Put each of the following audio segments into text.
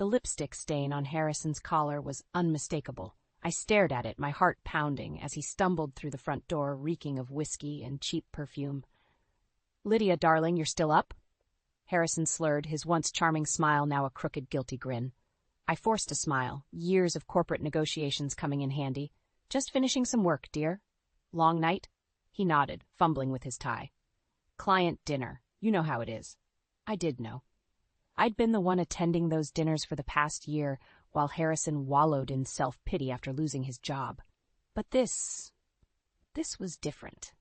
The lipstick stain on Harrison's collar was unmistakable. I stared at it, my heart pounding, as he stumbled through the front door, reeking of whiskey and cheap perfume. "Lydia, darling, you're still up?" Harrison slurred, his once charming smile now a crooked, guilty grin. I forced a smile, years of corporate negotiations coming in handy. "Just finishing some work, dear." "Long night?" He nodded, fumbling with his tie. "Client dinner. You know how it is." I did know. I'd been the one attending those dinners for the past year, while Harrison wallowed in self-pity after losing his job. But this was different.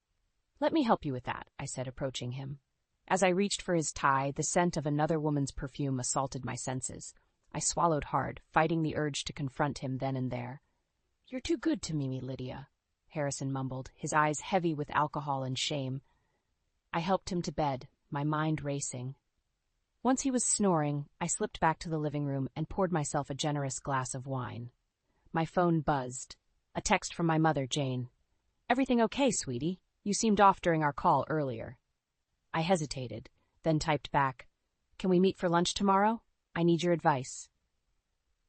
"Let me help you with that," I said, approaching him. As I reached for his tie, the scent of another woman's perfume assaulted my senses. I swallowed hard, fighting the urge to confront him then and there. "You're too good to me, Lydia," Harrison mumbled, his eyes heavy with alcohol and shame. I helped him to bed, my mind racing. Once he was snoring, I slipped back to the living room and poured myself a generous glass of wine. My phone buzzed. A text from my mother, Jane. "Everything okay, sweetie? You seemed off during our call earlier." I hesitated, then typed back, "Can we meet for lunch tomorrow? I need your advice."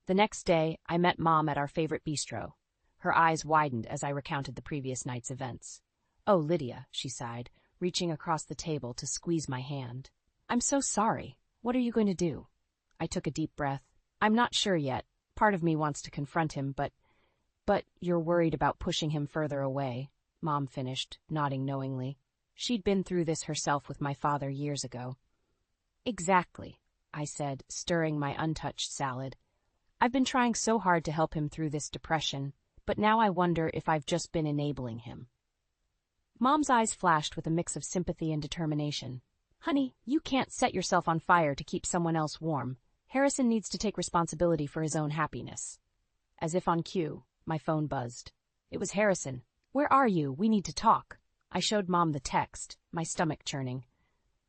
The next day, I met Mom at our favorite bistro. Her eyes widened as I recounted the previous night's events. "Oh, Lydia," she sighed, reaching across the table to squeeze my hand. "I'm so sorry. What are you going to do?" I took a deep breath. "I'm not sure yet. Part of me wants to confront him, but you're worried about pushing him further away," Mom finished, nodding knowingly. She'd been through this herself with my father years ago. "Exactly," I said, stirring my untouched salad. "I've been trying so hard to help him through this depression, but now I wonder if I've just been enabling him." Mom's eyes flashed with a mix of sympathy and determination. "Honey, you can't set yourself on fire to keep someone else warm. Harrison needs to take responsibility for his own happiness." As if on cue, my phone buzzed. It was Harrison. "Where are you? We need to talk." I showed Mom the text, my stomach churning.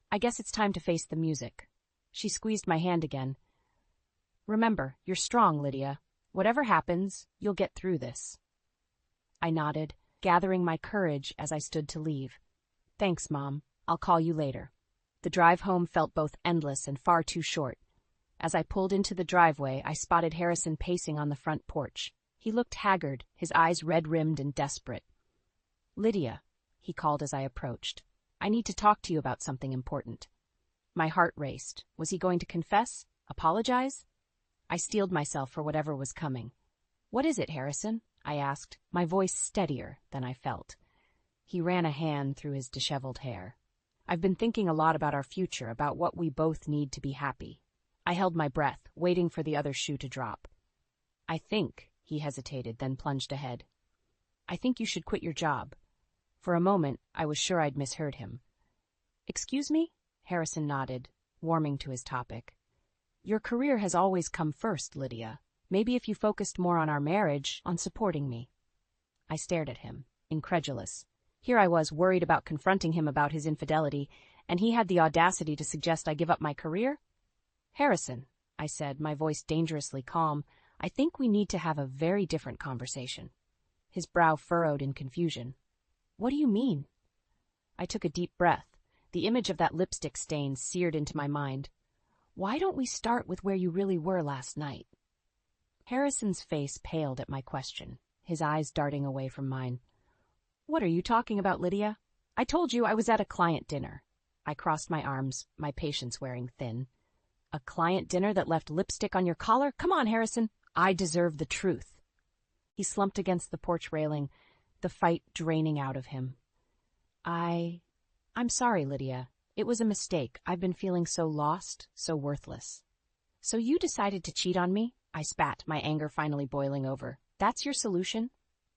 "I guess it's time to face the music." She squeezed my hand again. "Remember, you're strong, Lydia. Whatever happens, you'll get through this." I nodded, gathering my courage as I stood to leave. "Thanks, Mom. I'll call you later." The drive home felt both endless and far too short. As I pulled into the driveway, I spotted Harrison pacing on the front porch. He looked haggard, his eyes red-rimmed and desperate. "Lydia," he called as I approached. "I need to talk to you about something important." My heart raced. Was he going to confess? Apologize? I steeled myself for whatever was coming. "What is it, Harrison?" I asked, my voice steadier than I felt. He ran a hand through his disheveled hair. "I've been thinking a lot about our future, about what we both need to be happy." I held my breath, waiting for the other shoe to drop. "I think," he hesitated, then plunged ahead. "I think you should quit your job." For a moment, I was sure I'd misheard him. "Excuse me?" Harrison nodded, warming to his topic. "Your career has always come first, Lydia. Maybe if you focused more on our marriage, on supporting me." I stared at him, incredulous. Here I was, worried about confronting him about his infidelity, and he had the audacity to suggest I give up my career? "Harrison," I said, my voice dangerously calm, "I think we need to have a very different conversation." His brow furrowed in confusion. "What do you mean?" I took a deep breath. The image of that lipstick stain seared into my mind. "Why don't we start with where you really were last night?" Harrison's face paled at my question, his eyes darting away from mine. "What are you talking about, Lydia? I told you I was at a client dinner." I crossed my arms, my patience wearing thin. "A client dinner that left lipstick on your collar? Come on, Harrison. I deserve the truth." He slumped against the porch railing, the fight draining out of him. I'm sorry, Lydia. It was a mistake. I've been feeling so lost, so worthless." "So you decided to cheat on me?" I spat, my anger finally boiling over. "That's your solution?"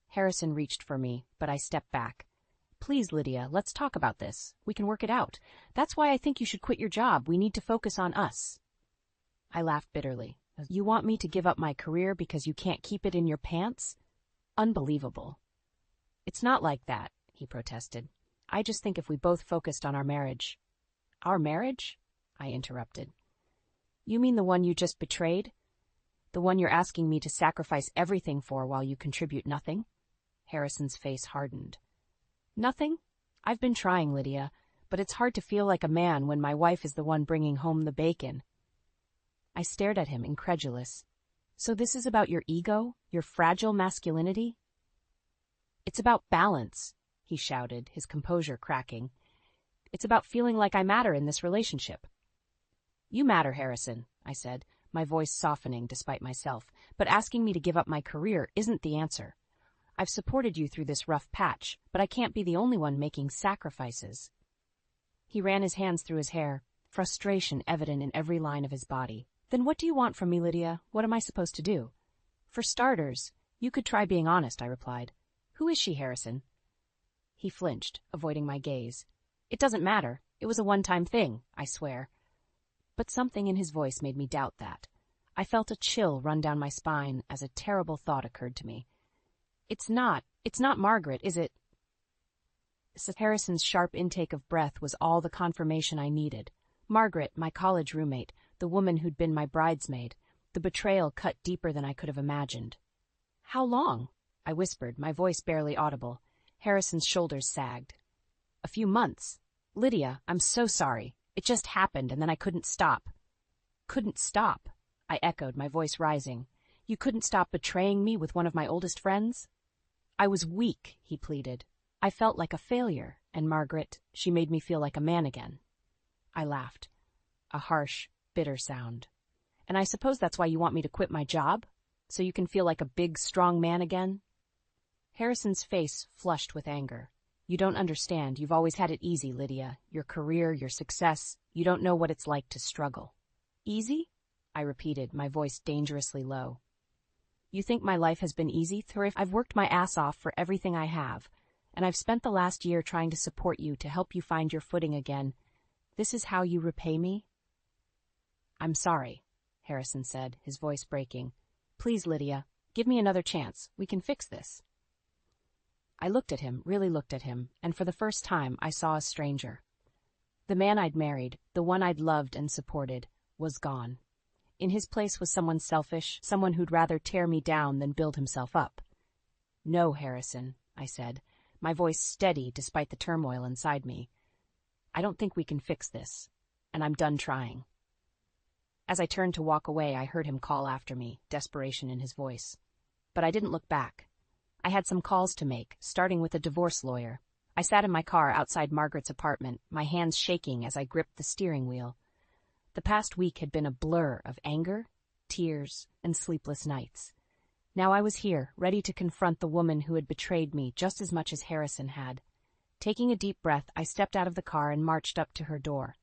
Harrison reached for me, but I stepped back. "Please, Lydia, let's talk about this. We can work it out. That's why I think you should quit your job. We need to focus on us." I laughed bitterly. "You want me to give up my career because you can't keep it in your pants? Unbelievable." "It's not like that," he protested. "I just think if we both focused on our marriage." "Our marriage?" I interrupted. "You mean the one you just betrayed? The one you're asking me to sacrifice everything for while you contribute nothing?" Harrison's face hardened. "Nothing? I've been trying, Lydia, but it's hard to feel like a man when my wife is the one bringing home the bacon." I stared at him, incredulous. So this is about your ego? Your fragile masculinity? It's about balance, he shouted, his composure cracking. It's about feeling like I matter in this relationship. You matter, Harrison, I said, my voice softening despite myself, but asking me to give up my career isn't the answer. I've supported you through this rough patch, but I can't be the only one making sacrifices. He ran his hands through his hair, frustration evident in every line of his body. Then what do you want from me, Lydia? What am I supposed to do? For starters, you could try being honest, I replied. Who is she, Harrison? He flinched, avoiding my gaze. It doesn't matter. It was a one-time thing, I swear. But something in his voice made me doubt that. I felt a chill run down my spine as a terrible thought occurred to me. It's not Margaret, is it? Harrison's sharp intake of breath was all the confirmation I needed. Margaret, my college roommate, the woman who'd been my bridesmaid. The betrayal cut deeper than I could have imagined. How long? I whispered, my voice barely audible. Harrison's shoulders sagged. A few months. Lydia, I'm so sorry. It just happened, and then I couldn't stop. Couldn't stop? I echoed, my voice rising. You couldn't stop betraying me with one of my oldest friends? I was weak, he pleaded. I felt like a failure, and Margaret, she made me feel like a man again. I laughed. A harsh, bitter sound. And I suppose that's why you want me to quit my job? So you can feel like a big, strong man again? Harrison's face flushed with anger. You don't understand. You've always had it easy, Lydia. Your career, your success. You don't know what it's like to struggle. Easy? I repeated, my voice dangerously low. You think my life has been easy, Thurif? I've worked my ass off for everything I have, and I've spent the last year trying to support you to help you find your footing again. This is how you repay me? I'm sorry, Harrison said, his voice breaking. Please, Lydia, give me another chance. We can fix this. I looked at him, really looked at him, and for the first time I saw a stranger. The man I'd married, the one I'd loved and supported, was gone. In his place was someone selfish, someone who'd rather tear me down than build himself up. No, Harrison, I said, my voice steady despite the turmoil inside me. I don't think we can fix this, and I'm done trying. As I turned to walk away, I heard him call after me, desperation in his voice. But I didn't look back. I had some calls to make, starting with a divorce lawyer. I sat in my car outside Margaret's apartment, my hands shaking as I gripped the steering wheel. The past week had been a blur of anger, tears, and sleepless nights. Now I was here, ready to confront the woman who had betrayed me just as much as Harrison had. Taking a deep breath, I stepped out of the car and marched up to her door.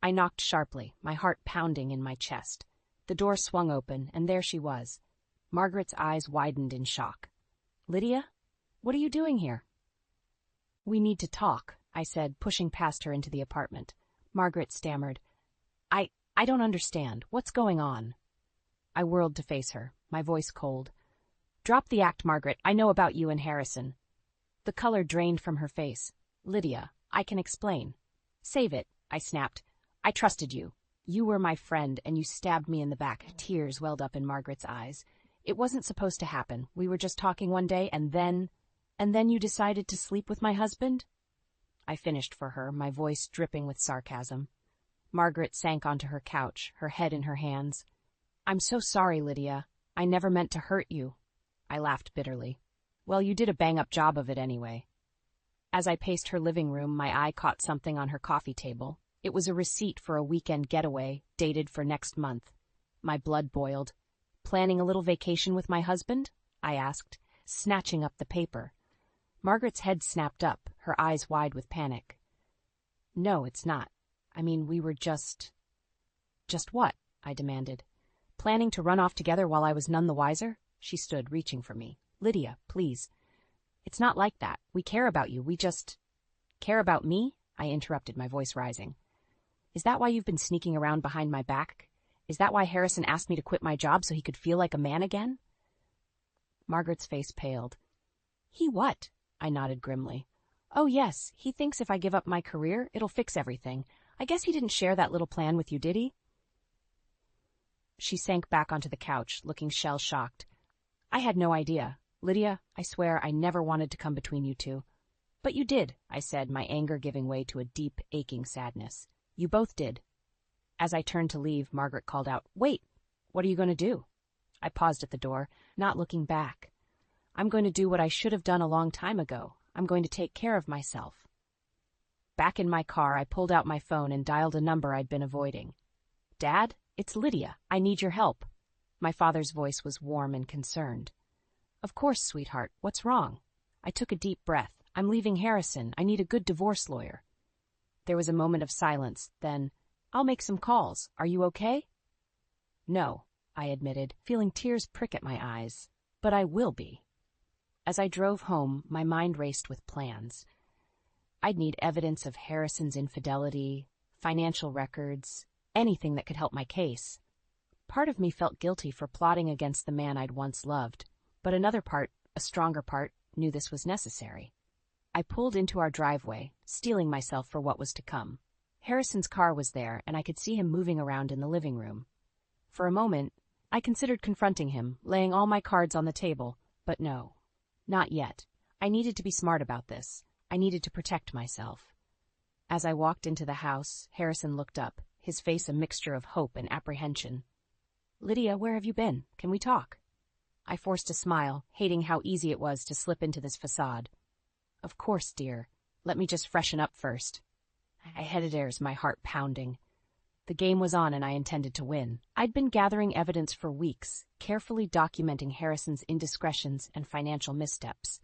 I knocked sharply, my heart pounding in my chest. The door swung open, and there she was. Margaret's eyes widened in shock. Lydia? What are you doing here? We need to talk, I said, pushing past her into the apartment. Margaret stammered. I don't understand. What's going on? I whirled to face her, my voice cold. Drop the act, Margaret. I know about you and Harrison. The color drained from her face. Lydia, I can explain. Save it, I snapped. I trusted you. You were my friend, and you stabbed me in the back. Tears welled up in Margaret's eyes. It wasn't supposed to happen. We were just talking one day, and then you decided to sleep with my husband? I finished for her, my voice dripping with sarcasm. Margaret sank onto her couch, her head in her hands. I'm so sorry, Lydia. I never meant to hurt you. I laughed bitterly. Well, you did a bang-up job of it anyway. As I paced her living room, my eye caught something on her coffee table. It was a receipt for a weekend getaway, dated for next month. My blood boiled. Planning a little vacation with my husband? I asked, snatching up the paper. Margaret's head snapped up, her eyes wide with panic. No, it's not. I mean, we were just... Just what? I demanded. Planning to run off together while I was none the wiser? She stood, reaching for me. Lydia, please. It's not like that. We care about you. We just... Care about me? I interrupted, my voice rising. Is that why you've been sneaking around behind my back? Is that why Harrison asked me to quit my job so he could feel like a man again? Margaret's face paled. He what? I nodded grimly. Oh, yes, he thinks if I give up my career, it'll fix everything. I guess he didn't share that little plan with you, did he? She sank back onto the couch, looking shell-shocked. I had no idea. Lydia, I swear I never wanted to come between you two. But you did, I said, my anger giving way to a deep, aching sadness. You both did. As I turned to leave, Margaret called out, Wait! What are you going to do? I paused at the door, not looking back. I'm going to do what I should have done a long time ago. I'm going to take care of myself. Back in my car, I pulled out my phone and dialed a number I'd been avoiding. Dad, it's Lydia. I need your help. My father's voice was warm and concerned. Of course, sweetheart. What's wrong? I took a deep breath. I'm leaving Harrison. I need a good divorce lawyer. There was a moment of silence. Then, I'll make some calls. Are you okay? No, I admitted, feeling tears prick at my eyes. But I will be. As I drove home, my mind raced with plans. I'd need evidence of Harrison's infidelity, financial records, anything that could help my case. Part of me felt guilty for plotting against the man I'd once loved, but another part, a stronger part, knew this was necessary. I pulled into our driveway, steeling myself for what was to come. Harrison's car was there, and I could see him moving around in the living room. For a moment, I considered confronting him, laying all my cards on the table, but no, not yet. I needed to be smart about this. I needed to protect myself. As I walked into the house, Harrison looked up, his face a mixture of hope and apprehension. Lydia, where have you been? Can we talk? I forced a smile, hating how easy it was to slip into this facade. Of course, dear. Let me just freshen up first. I headed upstairs, my heart pounding. The game was on and I intended to win. I'd been gathering evidence for weeks, carefully documenting Harrison's indiscretions and financial missteps.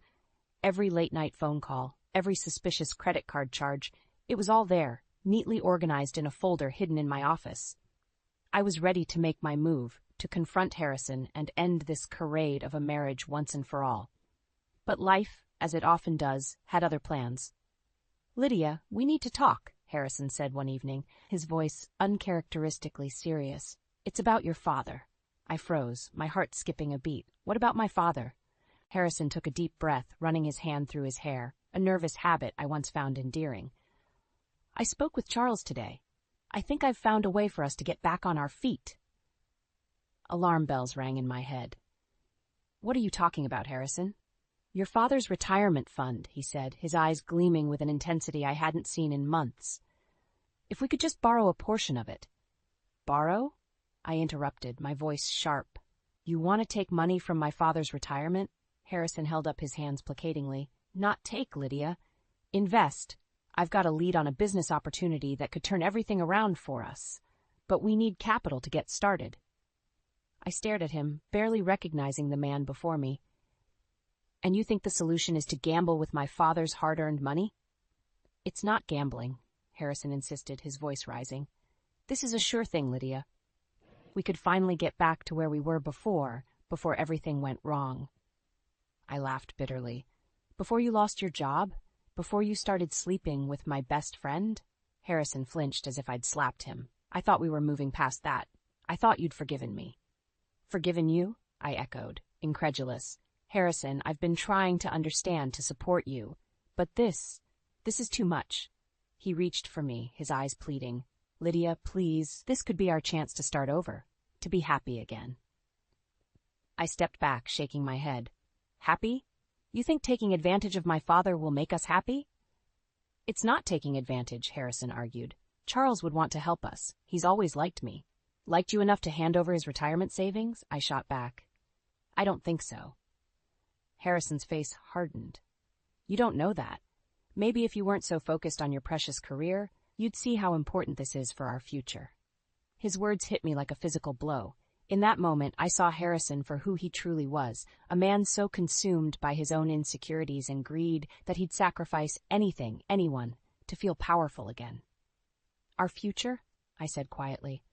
Every late-night phone call, every suspicious credit card charge, it was all there, neatly organized in a folder hidden in my office. I was ready to make my move, to confront Harrison and end this charade of a marriage once and for all. But life, as it often does, had other plans. Lydia, we need to talk, Harrison said one evening, his voice uncharacteristically serious. It's about your father. I froze, my heart skipping a beat. What about my father? Harrison took a deep breath, running his hand through his hair, a nervous habit I once found endearing. I spoke with Charles today. I think I've found a way for us to get back on our feet. Alarm bells rang in my head. What are you talking about, Harrison? Your father's retirement fund, he said, his eyes gleaming with an intensity I hadn't seen in months. If we could just borrow a portion of it. Borrow? I interrupted, my voice sharp. You want to take money from my father's retirement? Harrison held up his hands placatingly. Not take, Lydia. Invest. I've got a lead on a business opportunity that could turn everything around for us. But we need capital to get started. I stared at him, barely recognizing the man before me. And you think the solution is to gamble with my father's hard-earned money? It's not gambling, Harrison insisted, his voice rising. This is a sure thing, Lydia. We could finally get back to where we were before everything went wrong. I laughed bitterly. Before you lost your job? Before you started sleeping with my best friend? Harrison flinched as if I'd slapped him. I thought we were moving past that. I thought you'd forgiven me. Forgiven you? I echoed, incredulous. Harrison, I've been trying to understand, to support you. But this is too much. He reached for me, his eyes pleading. Lydia, please, this could be our chance to start over, to be happy again. I stepped back, shaking my head. Happy? You think taking advantage of my father will make us happy? It's not taking advantage, Harrison argued. Charles would want to help us. He's always liked me. Liked you enough to hand over his retirement savings? I shot back. I don't think so. Harrison's face hardened. You don't know that. Maybe if you weren't so focused on your precious career, you'd see how important this is for our future. His words hit me like a physical blow. In that moment, I saw Harrison for who he truly was, a man so consumed by his own insecurities and greed that he'd sacrifice anything, anyone, to feel powerful again. Our future? I said quietly.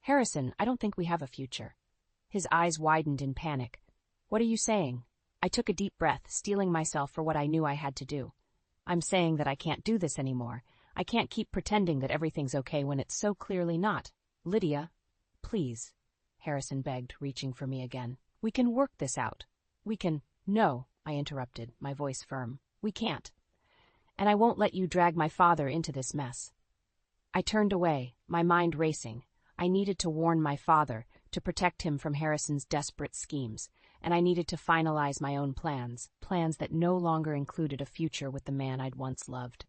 Harrison, I don't think we have a future. His eyes widened in panic. What are you saying? I took a deep breath, steeling myself for what I knew I had to do. I'm saying that I can't do this anymore. I can't keep pretending that everything's okay when it's so clearly not. Lydia, please, Harrison begged, reaching for me again. We can work this out. We can— No, I interrupted, my voice firm. We can't. And I won't let you drag my father into this mess. I turned away, my mind racing. I needed to warn my father, to protect him from Harrison's desperate schemes, and I needed to finalize my own plans that no longer included a future with the man I'd once loved.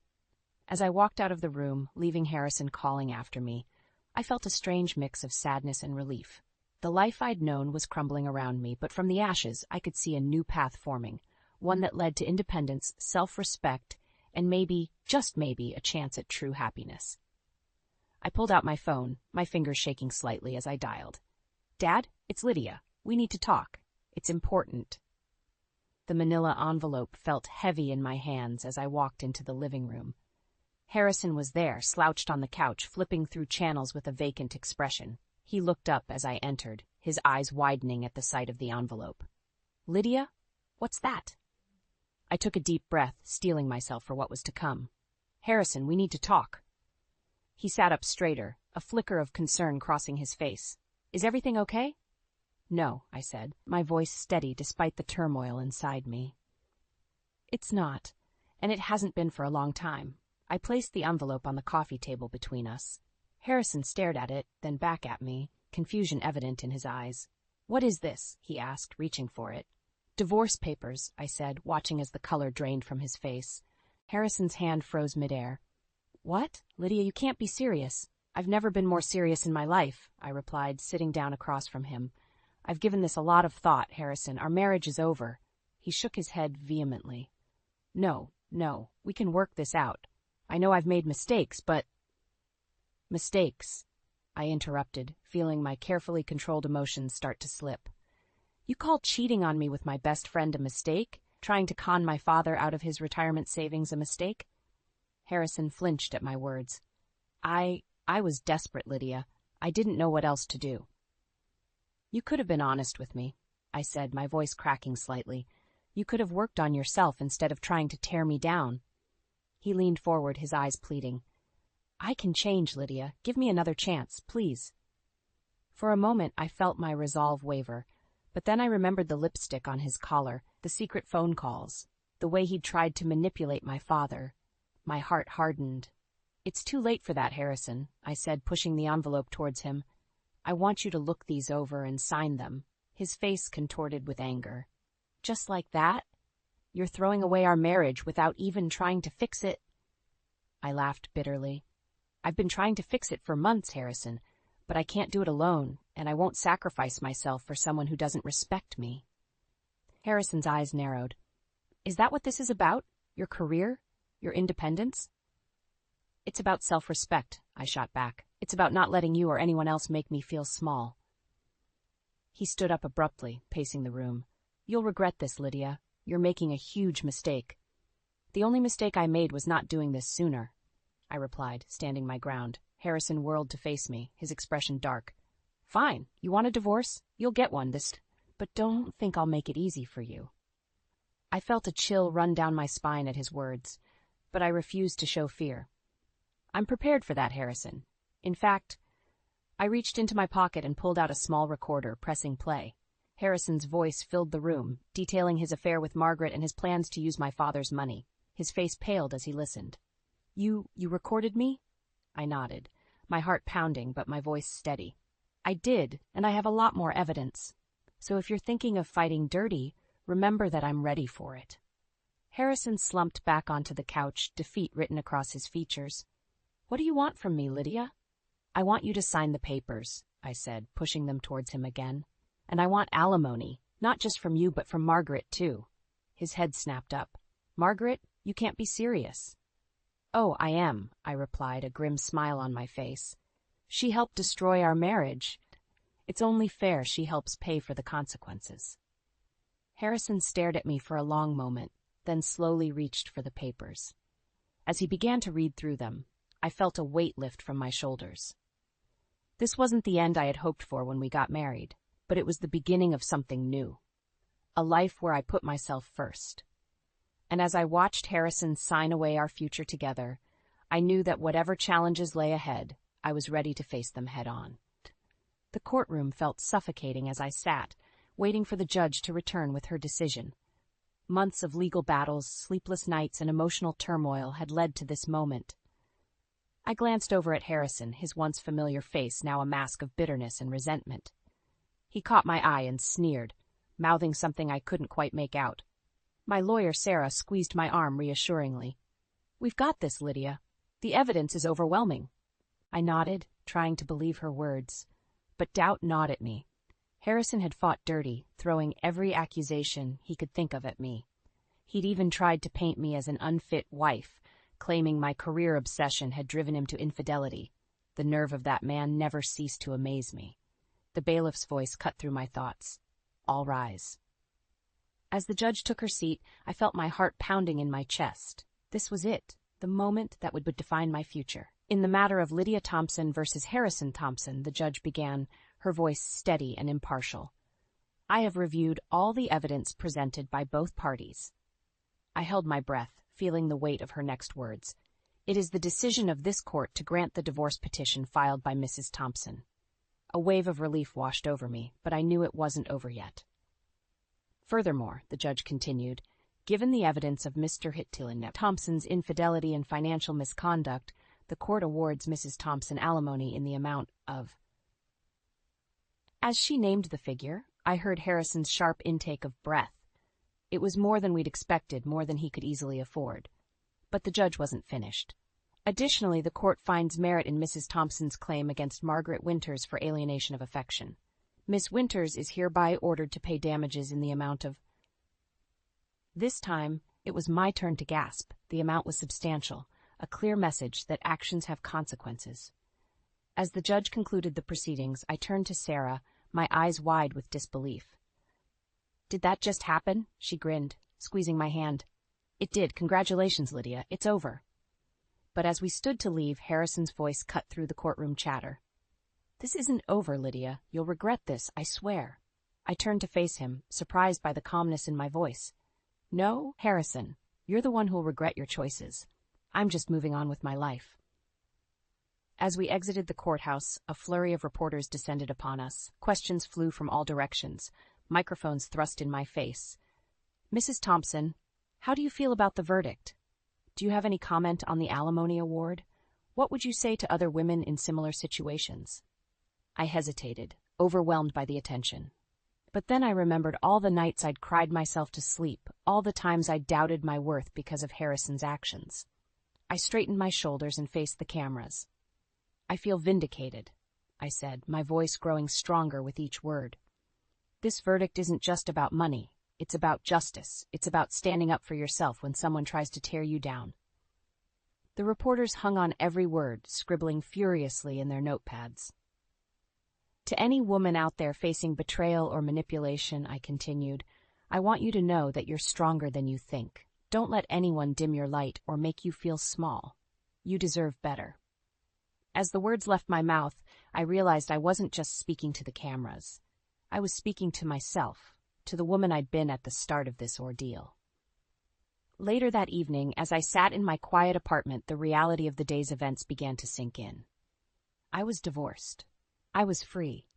As I walked out of the room, leaving Harrison calling after me, I felt a strange mix of sadness and relief. The life I'd known was crumbling around me, but from the ashes I could see a new path forming, one that led to independence, self-respect, and maybe, just maybe, a chance at true happiness. I pulled out my phone, my fingers shaking slightly as I dialed. "Dad, it's Lydia. We need to talk. It's important." The manila envelope felt heavy in my hands as I walked into the living room. Harrison was there, slouched on the couch, flipping through channels with a vacant expression. He looked up as I entered, his eyes widening at the sight of the envelope. "Lydia? What's that?" I took a deep breath, steeling myself for what was to come. "Harrison, we need to talk." He sat up straighter, a flicker of concern crossing his face. "Is everything okay?" "No," I said, my voice steady despite the turmoil inside me. "It's not, and it hasn't been for a long time." I placed the envelope on the coffee table between us. Harrison stared at it, then back at me, confusion evident in his eyes. "What is this?" he asked, reaching for it. "Divorce papers," I said, watching as the color drained from his face. Harrison's hand froze midair. "What? Lydia, you can't be serious." "I've never been more serious in my life," I replied, sitting down across from him. "I've given this a lot of thought, Harrison. Our marriage is over." He shook his head vehemently. No, we can work this out. I know I've made mistakes, but—" "Mistakes," I interrupted, feeling my carefully controlled emotions start to slip. "You call cheating on me with my best friend a mistake? Trying to con my father out of his retirement savings a mistake?" Harrison flinched at my words. I was desperate, Lydia. I didn't know what else to do." "You could have been honest with me," I said, my voice cracking slightly. "You could have worked on yourself instead of trying to tear me down." He leaned forward, his eyes pleading. "I can change, Lydia. Give me another chance, please." For a moment, I felt my resolve waver, but then I remembered the lipstick on his collar, the secret phone calls, the way he'd tried to manipulate my father. My heart hardened. "It's too late for that, Harrison," I said, pushing the envelope towards him. "I want you to look these over and sign them." His face contorted with anger. "Just like that? You're throwing away our marriage without even trying to fix it?" I laughed bitterly. "I've been trying to fix it for months, Harrison, but I can't do it alone, and I won't sacrifice myself for someone who doesn't respect me." Harrison's eyes narrowed. "Is that what this is about? Your career? Your independence?" "It's about self-respect," I shot back. "It's about not letting you or anyone else make me feel small." He stood up abruptly, pacing the room. "You'll regret this, Lydia. You're making a huge mistake." "The only mistake I made was not doing this sooner," I replied, standing my ground. Harrison whirled to face me, his expression dark. "Fine. You want a divorce? You'll get one but don't think I'll make it easy for you." I felt a chill run down my spine at his words, but I refused to show fear. "I'm prepared for that, Harrison. In fact," I reached into my pocket and pulled out a small recorder, pressing play. Harrison's voice filled the room, detailing his affair with Margaret and his plans to use my father's money. His face paled as he listened. You recorded me?" I nodded, my heart pounding but my voice steady. "I did, and I have a lot more evidence. So if you're thinking of fighting dirty, remember that I'm ready for it." Harrison slumped back onto the couch, defeat written across his features. "What do you want from me, Lydia?" "I want you to sign the papers," I said, pushing them towards him again. "And I want alimony, not just from you but from Margaret, too." His head snapped up. "Margaret, you can't be serious." "Oh, I am," I replied, a grim smile on my face. "She helped destroy our marriage. It's only fair she helps pay for the consequences." Harrison stared at me for a long moment, then slowly reached for the papers. As he began to read through them, I felt a weight lift from my shoulders. This wasn't the end I had hoped for when we got married, but it was the beginning of something new. A life where I put myself first. And as I watched Harrison sign away our future together, I knew that whatever challenges lay ahead, I was ready to face them head on. The courtroom felt suffocating as I sat, waiting for the judge to return with her decision. Months of legal battles, sleepless nights, and emotional turmoil had led to this moment. I glanced over at Harrison, his once familiar face now a mask of bitterness and resentment. He caught my eye and sneered, mouthing something I couldn't quite make out. My lawyer, Sarah, squeezed my arm reassuringly. "We've got this, Lydia. The evidence is overwhelming." I nodded, trying to believe her words, but doubt gnawed at me. Harrison had fought dirty, throwing every accusation he could think of at me. He'd even tried to paint me as an unfit wife, claiming my career obsession had driven him to infidelity. The nerve of that man never ceased to amaze me. The bailiff's voice cut through my thoughts. All rise. As the judge took her seat, I felt my heart pounding in my chest. This was it, the moment that would define my future. In the matter of Lydia Thompson versus Harrison Thompson, the judge began, her voice steady and impartial. I have reviewed all the evidence presented by both parties. I held my breath, feeling the weight of her next words. It is the decision of this court to grant the divorce petition filed by Mrs. Thompson. A wave of relief washed over me, but I knew it wasn't over yet. Furthermore, the judge continued, given the evidence of Mr. Hittilen Thompson's infidelity and financial misconduct, the court awards Mrs. Thompson alimony in the amount of... As she named the figure, I heard Harrison's sharp intake of breath. It was more than we'd expected, more than he could easily afford. But the judge wasn't finished. Additionally, the court finds merit in Mrs. Thompson's claim against Margaret Winters for alienation of affection. Miss Winters is hereby ordered to pay damages in the amount of... This time, it was my turn to gasp. The amount was substantial, a clear message that actions have consequences. As the judge concluded the proceedings, I turned to Sarah, my eyes wide with disbelief. Did that just happen? She grinned, squeezing my hand. It did. Congratulations, Lydia. It's over. But as we stood to leave, Harrison's voice cut through the courtroom chatter. This isn't over, Lydia. You'll regret this, I swear. I turned to face him, surprised by the calmness in my voice. No, Harrison, you're the one who'll regret your choices. I'm just moving on with my life. As we exited the courthouse, a flurry of reporters descended upon us. Questions flew from all directions, microphones thrust in my face. Mrs. Thompson, how do you feel about the verdict? Do you have any comment on the alimony award? What would you say to other women in similar situations? I hesitated, overwhelmed by the attention. But then I remembered all the nights I'd cried myself to sleep, all the times I'd doubted my worth because of Harrison's actions. I straightened my shoulders and faced the cameras. I feel vindicated, I said, my voice growing stronger with each word. This verdict isn't just about money. It's about justice. It's about standing up for yourself when someone tries to tear you down. The reporters hung on every word, scribbling furiously in their notepads. To any woman out there facing betrayal or manipulation, I continued, I want you to know that you're stronger than you think. Don't let anyone dim your light or make you feel small. You deserve better. As the words left my mouth, I realized I wasn't just speaking to the cameras. I was speaking to myself, to the woman I'd been at the start of this ordeal. Later that evening, as I sat in my quiet apartment, the reality of the day's events began to sink in. I was divorced. I was free.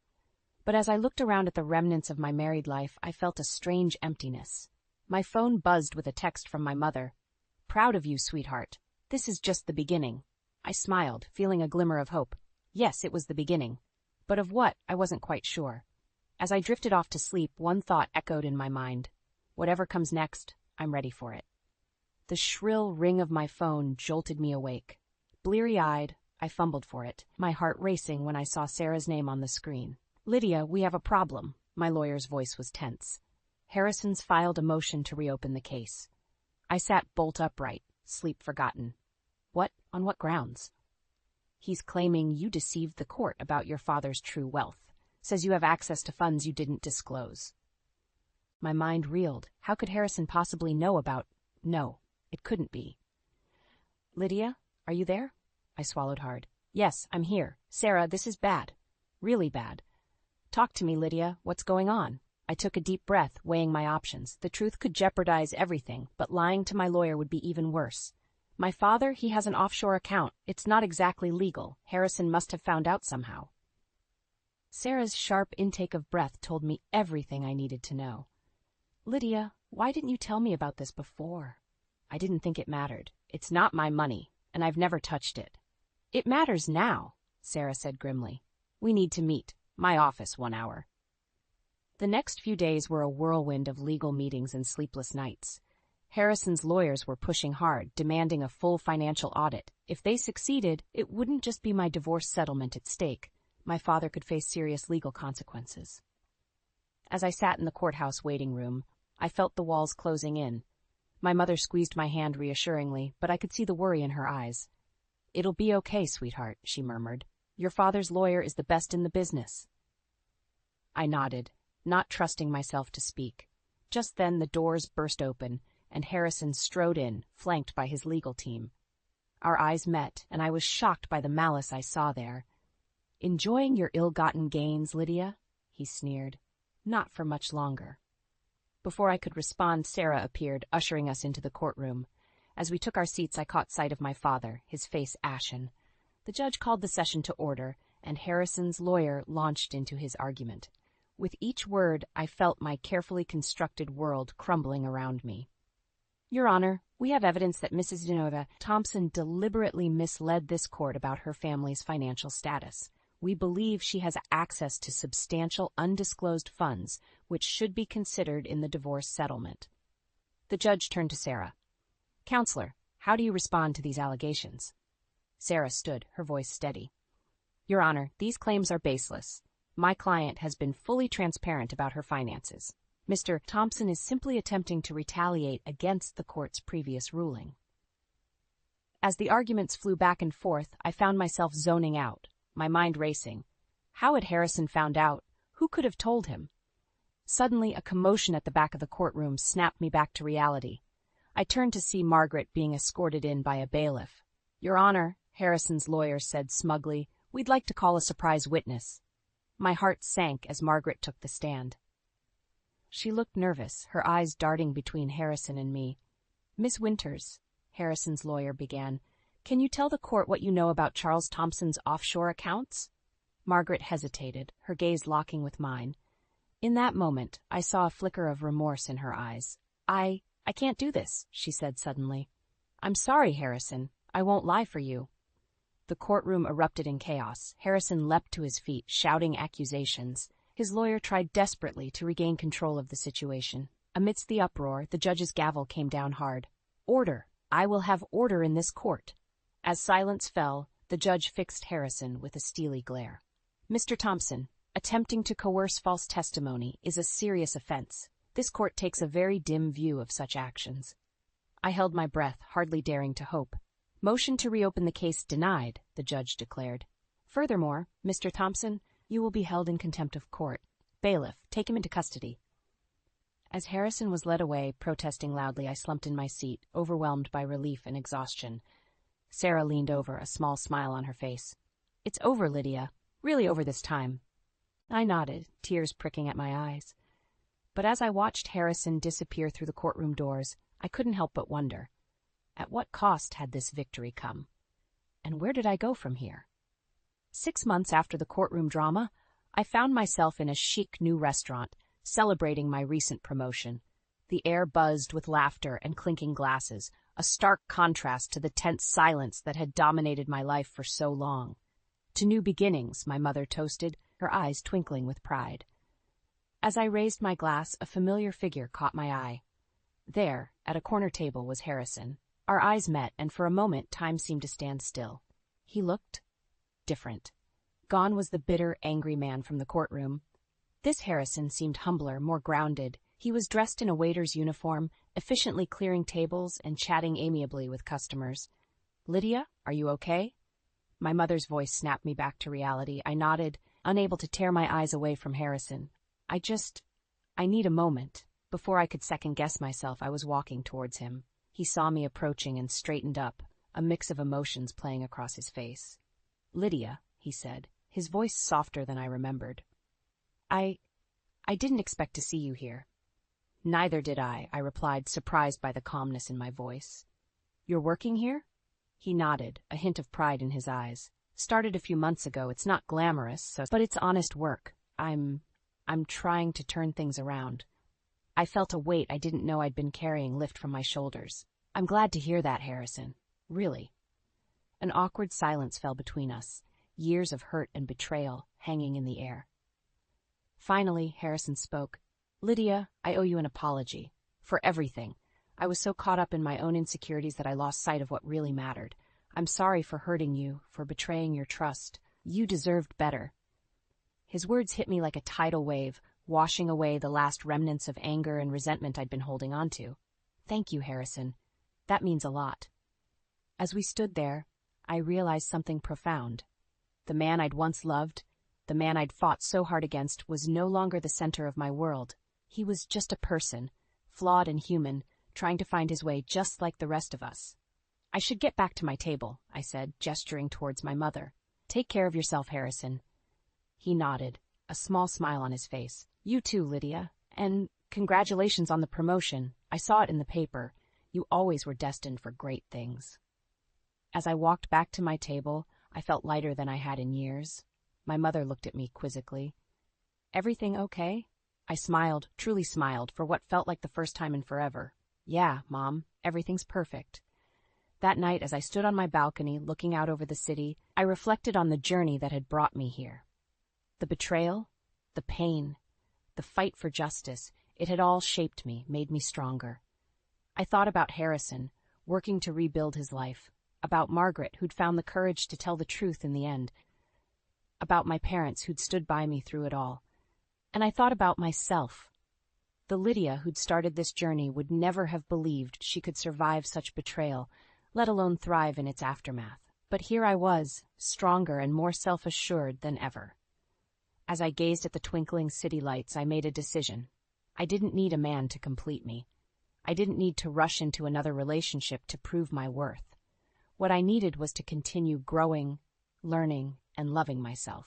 But as I looked around at the remnants of my married life, I felt a strange emptiness. My phone buzzed with a text from my mother. Proud of you, sweetheart. This is just the beginning. I smiled, feeling a glimmer of hope. Yes, it was the beginning. But of what, I wasn't quite sure. As I drifted off to sleep, one thought echoed in my mind. Whatever comes next, I'm ready for it. The shrill ring of my phone jolted me awake. Bleary-eyed, I fumbled for it, my heart racing when I saw Sarah's name on the screen. Lydia, we have a problem. My lawyer's voice was tense. Harrison's filed a motion to reopen the case. I sat bolt upright, sleep forgotten. What? On what grounds? He's claiming you deceived the court about your father's true wealth. Says you have access to funds you didn't disclose. My mind reeled. How could Harrison possibly know about... No, it couldn't be. Lydia, are you there? I swallowed hard. Yes, I'm here. Sarah, this is bad. Really bad. Talk to me, Lydia. What's going on? I took a deep breath, weighing my options. The truth could jeopardize everything, but lying to my lawyer would be even worse. My father, he has an offshore account. It's not exactly legal. Harrison must have found out somehow. Sarah's sharp intake of breath told me everything I needed to know. Lydia, why didn't you tell me about this before? I didn't think it mattered. It's not my money, and I've never touched it. It matters now, Sarah said grimly. We need to meet. My office, 1 hour. The next few days were a whirlwind of legal meetings and sleepless nights. Harrison's lawyers were pushing hard, demanding a full financial audit. If they succeeded, it wouldn't just be my divorce settlement at stake. My father could face serious legal consequences. As I sat in the courthouse waiting room, I felt the walls closing in. My mother squeezed my hand reassuringly, but I could see the worry in her eyes. "It'll be okay, sweetheart," she murmured. "Your father's lawyer is the best in the business." I nodded, not trusting myself to speak. Just then the doors burst open, and Harrison strode in, flanked by his legal team. Our eyes met, and I was shocked by the malice I saw there. "Enjoying your ill-gotten gains, Lydia?" he sneered. "Not for much longer." Before I could respond, Sarah appeared, ushering us into the courtroom. As we took our seats, I caught sight of my father, his face ashen. The judge called the session to order, and Harrison's lawyer launched into his argument. With each word, I felt my carefully constructed world crumbling around me. "Your Honor, we have evidence that Mrs. Genova Thompson deliberately misled this court about her family's financial status. We believe she has access to substantial undisclosed funds, which should be considered in the divorce settlement." The judge turned to Sarah. "Counselor, how do you respond to these allegations?" Sarah stood, her voice steady. "Your Honor, these claims are baseless. My client has been fully transparent about her finances. Mr. Thompson is simply attempting to retaliate against the court's previous ruling." As the arguments flew back and forth, I found myself zoning out, my mind racing. How had Harrison found out? Who could have told him? Suddenly, a commotion at the back of the courtroom snapped me back to reality. I turned to see Margaret being escorted in by a bailiff. "Your Honor," Harrison's lawyer said smugly, "we'd like to call a surprise witness." My heart sank as Margaret took the stand. She looked nervous, her eyes darting between Harrison and me. "Miss Winters," Harrison's lawyer began, "can you tell the court what you know about Charles Thompson's offshore accounts?" Margaret hesitated, her gaze locking with mine. In that moment, I saw a flicker of remorse in her eyes. I can't do this," she said suddenly. "I'm sorry, Harrison. I won't lie for you." The courtroom erupted in chaos. Harrison leapt to his feet, shouting accusations. His lawyer tried desperately to regain control of the situation. Amidst the uproar, the judge's gavel came down hard. "Order! I will have order in this court." As silence fell, the judge fixed Harrison with a steely glare. "Mr. Thompson, attempting to coerce false testimony is a serious offense. This court takes a very dim view of such actions." I held my breath, hardly daring to hope. "Motion to reopen the case denied," the judge declared. "Furthermore, Mr. Thompson, you will be held in contempt of court. Bailiff, take him into custody." As Harrison was led away, protesting loudly, I slumped in my seat, overwhelmed by relief and exhaustion. Sarah leaned over, a small smile on her face. "It's over, Lydia. Really over this time." I nodded, tears pricking at my eyes. But as I watched Harrison disappear through the courtroom doors, I couldn't help but wonder. At what cost had this victory come? And where did I go from here? 6 months after the courtroom drama, I found myself in a chic new restaurant, celebrating my recent promotion. The air buzzed with laughter and clinking glasses, a stark contrast to the tense silence that had dominated my life for so long. "To new beginnings," my mother toasted, her eyes twinkling with pride. As I raised my glass, a familiar figure caught my eye. There, at a corner table, was Harrison. Our eyes met, and for a moment time seemed to stand still. He looked different. Gone was the bitter, angry man from the courtroom. This Harrison seemed humbler, more grounded. He was dressed in a waiter's uniform, efficiently clearing tables and chatting amiably with customers. "Lydia, are you okay?" My mother's voice snapped me back to reality. I nodded, unable to tear my eyes away from Harrison. I need a moment." Before I could second-guess myself, I was walking towards him. He saw me approaching and straightened up, a mix of emotions playing across his face. "Lydia," he said, his voice softer than I remembered. I didn't expect to see you here." "Neither did I replied, surprised by the calmness in my voice. "You're working here?" He nodded, a hint of pride in his eyes. "Started a few months ago. It's not glamorous, but it's honest work. I'm trying to turn things around." I felt a weight I didn't know I'd been carrying lift from my shoulders. "I'm glad to hear that, Harrison. Really." An awkward silence fell between us, years of hurt and betrayal hanging in the air. Finally, Harrison spoke. "Lydia, I owe you an apology. For everything. I was so caught up in my own insecurities that I lost sight of what really mattered. I'm sorry for hurting you, for betraying your trust. You deserved better." His words hit me like a tidal wave, washing away the last remnants of anger and resentment I'd been holding on to. Thank you, Harrison. That means a lot. As we stood there, I realized something profound. The man I'd once loved, the man I'd fought so hard against, was no longer the center of my world. He was just a person, flawed and human, trying to find his way just like the rest of us. I should get back to my table, I said, gesturing towards my mother. Take care of yourself, Harrison. He nodded, a small smile on his face. You too, Lydia. And congratulations on the promotion. I saw it in the paper. You always were destined for great things. As I walked back to my table, I felt lighter than I had in years. My mother looked at me quizzically. Everything okay? I smiled, truly smiled, for what felt like the first time in forever. Yeah, Mom, everything's perfect. That night, as I stood on my balcony looking out over the city, I reflected on the journey that had brought me here. The betrayal, the pain, the fight for justice, it had all shaped me, made me stronger. I thought about Harrison, working to rebuild his life, about Margaret, who'd found the courage to tell the truth in the end, about my parents who'd stood by me through it all. And I thought about myself. The Lydia who'd started this journey would never have believed she could survive such betrayal, let alone thrive in its aftermath. But here I was, stronger and more self-assured than ever. As I gazed at the twinkling city lights, I made a decision. I didn't need a man to complete me. I didn't need to rush into another relationship to prove my worth. What I needed was to continue growing, learning, and loving myself.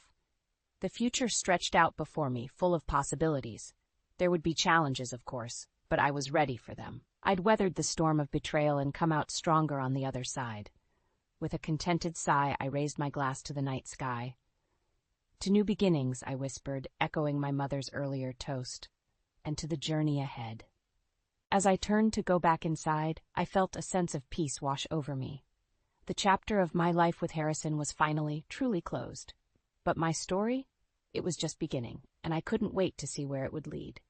The future stretched out before me, full of possibilities. There would be challenges, of course, but I was ready for them. I'd weathered the storm of betrayal and come out stronger on the other side. With a contented sigh, I raised my glass to the night sky. To new beginnings, I whispered, echoing my mother's earlier toast, and to the journey ahead. As I turned to go back inside, I felt a sense of peace wash over me. The chapter of my life with Harrison was finally, truly closed. But my story? It was just beginning, and I couldn't wait to see where it would lead.